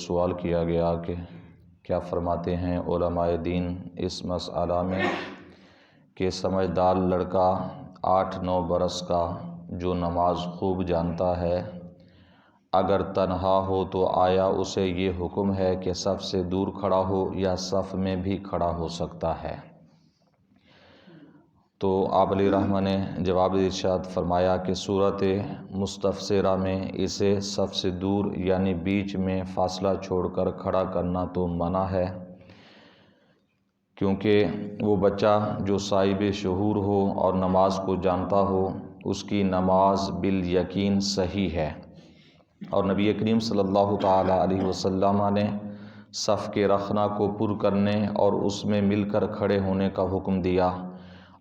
سوال کیا گیا کہ کیا فرماتے ہیں علماء دین اس مسئلہ میں کہ سمجھدار لڑکا 8-9 برس کا جو نماز خوب جانتا ہے اگر تنہا ہو تو آیا اسے یہ حکم ہے کہ صف سے دور کھڑا ہو یا صف میں بھی کھڑا ہو سکتا ہے؟ تو آپ علیہ رحمہ نے جواب ارشاد فرمایا کہ صورت مستفسرہ میں اسے صف سے دور یعنی بیچ میں فاصلہ چھوڑ کر کھڑا کرنا تو منع ہے، کیونکہ وہ بچہ جو صاحب شعور ہو اور نماز کو جانتا ہو اس کی نماز بالیقین صحیح ہے، اور نبی کریم صلی اللہ تعالیٰ علیہ وسلم نے صف کے رخنہ کو پر کرنے اور اس میں مل کر کھڑے ہونے کا حکم دیا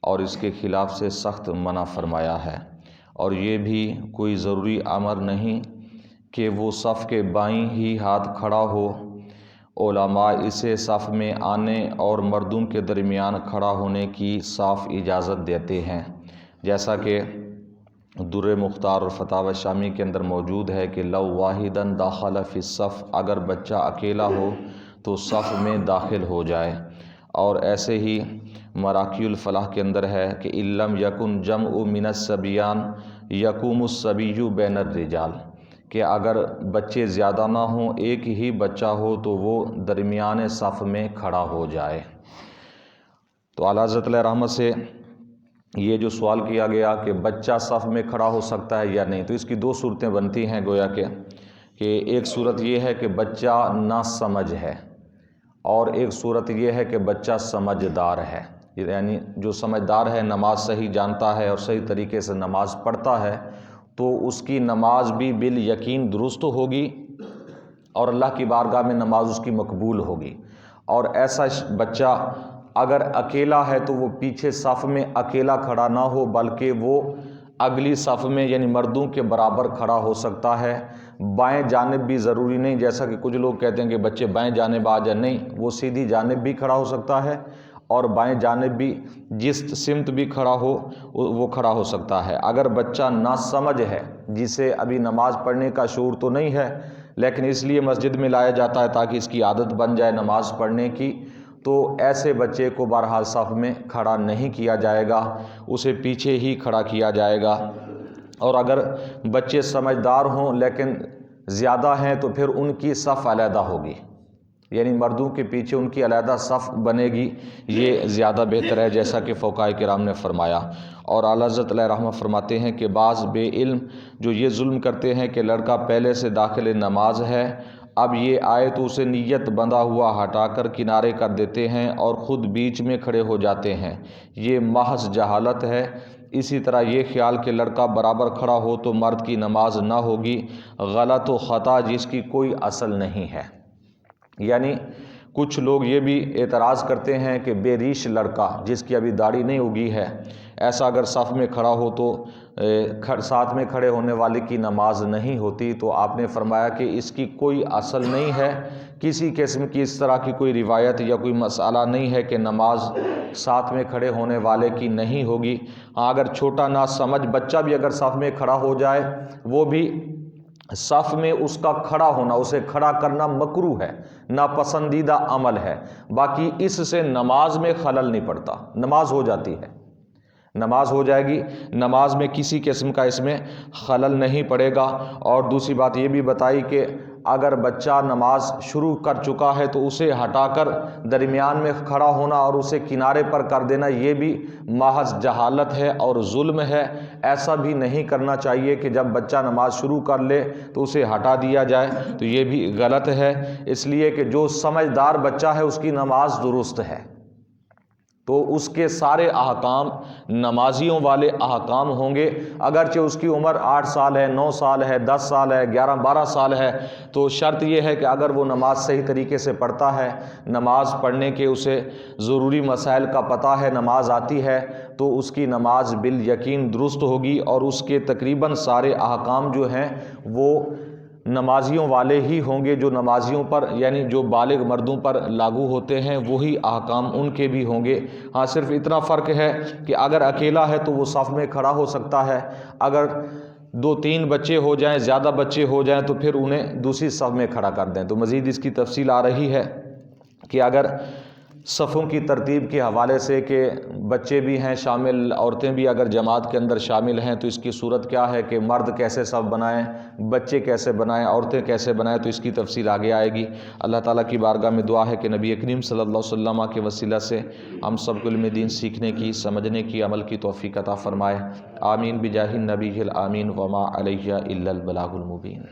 اور اس کے خلاف سے سخت منع فرمایا ہے، اور یہ بھی کوئی ضروری امر نہیں کہ وہ صف کے بائیں ہی ہاتھ کھڑا ہو۔ علماء اسے صف میں آنے اور مردوں کے درمیان کھڑا ہونے کی صاف اجازت دیتے ہیں، جیسا کہ در مختار اور فتاوی شامی کے اندر موجود ہے کہ لو واحداً داخل فی الصف، اگر بچہ اکیلا ہو تو صف میں داخل ہو جائے، اور ایسے ہی مراقی الفلاح کے اندر ہے کہ ان لم یکن جمع من الصبیان یقوم الصبی بین الرجال، کہ اگر بچے زیادہ نہ ہوں ایک ہی بچہ ہو تو وہ درمیان صف میں کھڑا ہو جائے۔ تو اعلیٰ حضرت علیہ رحمت سے یہ جو سوال کیا گیا کہ بچہ صف میں کھڑا ہو سکتا ہے یا نہیں، تو اس کی 2 صورتیں بنتی ہیں گویا کہ ایک صورت یہ ہے کہ بچہ نا سمجھ ہے، اور ایک صورت یہ ہے کہ بچہ سمجھدار ہے، یعنی جو سمجھدار ہے نماز صحیح جانتا ہے اور صحیح طریقے سے نماز پڑھتا ہے تو اس کی نماز بھی بالیقین درست ہوگی اور اللہ کی بارگاہ میں نماز اس کی مقبول ہوگی۔ اور ایسا بچہ اگر اکیلا ہے تو وہ پیچھے صف میں اکیلا کھڑا نہ ہو بلکہ وہ اگلی صف میں یعنی مردوں کے برابر کھڑا ہو سکتا ہے، بائیں جانب بھی ضروری نہیں، جیسا کہ کچھ لوگ کہتے ہیں کہ بچے بائیں جانب آ جائیں، نہیں، وہ سیدھی جانب بھی کھڑا ہو سکتا ہے اور بائیں جانب بھی جس سمت بھی کھڑا ہو وہ کھڑا ہو سکتا ہے۔ اگر بچہ ناسمجھ ہے، جسے ابھی نماز پڑھنے کا شعور تو نہیں ہے لیکن اس لیے مسجد میں لایا جاتا ہے تاکہ اس کی عادت بن جائے نماز پڑھنے کی، تو ایسے بچے کو بہرحال صف میں کھڑا نہیں کیا جائے گا، اسے پیچھے ہی کھڑا کیا جائے گا۔ اور اگر بچے سمجھدار ہوں لیکن زیادہ ہیں تو پھر ان کی صف علیحدہ ہوگی، یعنی مردوں کے پیچھے ان کی علیحدہ صف بنے گی، یہ زیادہ بہتر ہے جیسا کہ فقہاء کرام نے فرمایا۔ اور اعلیٰ حضرت علیہ رحمہ فرماتے ہیں کہ بعض بے علم جو یہ ظلم کرتے ہیں کہ لڑکا پہلے سے داخل نماز ہے، اب یہ آئے تو اسے نیت بندھا ہوا ہٹا کر کنارے کر دیتے ہیں اور خود بیچ میں کھڑے ہو جاتے ہیں، یہ محض جہالت ہے۔ اسی طرح یہ خیال کہ لڑکا برابر کھڑا ہو تو مرد کی نماز نہ ہوگی، غلط و خطا جس کی کوئی اصل نہیں ہے۔ یعنی کچھ لوگ یہ بھی اعتراض کرتے ہیں کہ بے ریش لڑکا جس کی ابھی داڑھی نہیں اگی ہے، ایسا اگر صف میں کھڑا ہو تو ساتھ میں کھڑے ہونے والے کی نماز نہیں ہوتی، تو آپ نے فرمایا کہ اس کی کوئی اصل نہیں ہے، کسی قسم کی اس طرح کی کوئی روایت یا کوئی مسئلہ نہیں ہے کہ نماز ساتھ میں کھڑے ہونے والے کی نہیں ہوگی۔ ہاں اگر چھوٹا نا سمجھ بچہ بھی اگر صف میں کھڑا ہو جائے، وہ بھی صف میں اس کا کھڑا ہونا، اسے کھڑا کرنا مکروہ ہے، ناپسندیدہ عمل ہے، باقی اس سے نماز میں خلل نہیں پڑتا، نماز ہو جاتی ہے، نماز ہو جائے گی، نماز میں کسی قسم کا اس میں خلل نہیں پڑے گا۔ اور دوسری بات یہ بھی بتائی کہ اگر بچہ نماز شروع کر چکا ہے تو اسے ہٹا کر درمیان میں کھڑا ہونا اور اسے کنارے پر کر دینا یہ بھی محض جہالت ہے اور ظلم ہے۔ ایسا بھی نہیں کرنا چاہیے کہ جب بچہ نماز شروع کر لے تو اسے ہٹا دیا جائے، تو یہ بھی غلط ہے، اس لیے کہ جو سمجھدار بچہ ہے اس کی نماز درست ہے، تو اس کے سارے احکام نمازیوں والے احکام ہوں گے، اگرچہ اس کی عمر 8 سال ہے، 9 سال ہے، 10 سال ہے، 11-12 سال ہے، تو شرط یہ ہے کہ اگر وہ نماز صحیح طریقے سے پڑھتا ہے، نماز پڑھنے کے اسے ضروری مسائل کا پتہ ہے، نماز آتی ہے، تو اس کی نماز بالیقین درست ہوگی اور اس کے تقریباً سارے احکام جو ہیں وہ نمازیوں والے ہی ہوں گے، جو نمازیوں پر یعنی جو بالغ مردوں پر لاگو ہوتے ہیں وہی احکام ان کے بھی ہوں گے۔ ہاں صرف اتنا فرق ہے کہ اگر اکیلا ہے تو وہ صف میں کھڑا ہو سکتا ہے، اگر 2-3 بچے ہو جائیں، زیادہ بچے ہو جائیں تو پھر انہیں دوسری صف میں کھڑا کر دیں۔ تو مزید اس کی تفصیل آ رہی ہے کہ اگر صفوں کی ترتیب کے حوالے سے کہ بچے بھی ہیں شامل، عورتیں بھی اگر جماعت کے اندر شامل ہیں تو اس کی صورت کیا ہے کہ مرد کیسے صف بنائیں، بچے کیسے بنائیں، عورتیں کیسے بنائیں، تو اس کی تفصیل آگے آئے گی۔ اللہ تعالیٰ کی بارگاہ میں دعا ہے کہ نبی کریم صلی اللہ علیہ وسلم کے وسیلہ سے ہم سب کو علم دین سیکھنے کی، سمجھنے کی، عمل کی توفیق عطا فرمائے۔ آمین بجاہ النبی الامین وما علیہ الا البلاغ المبین۔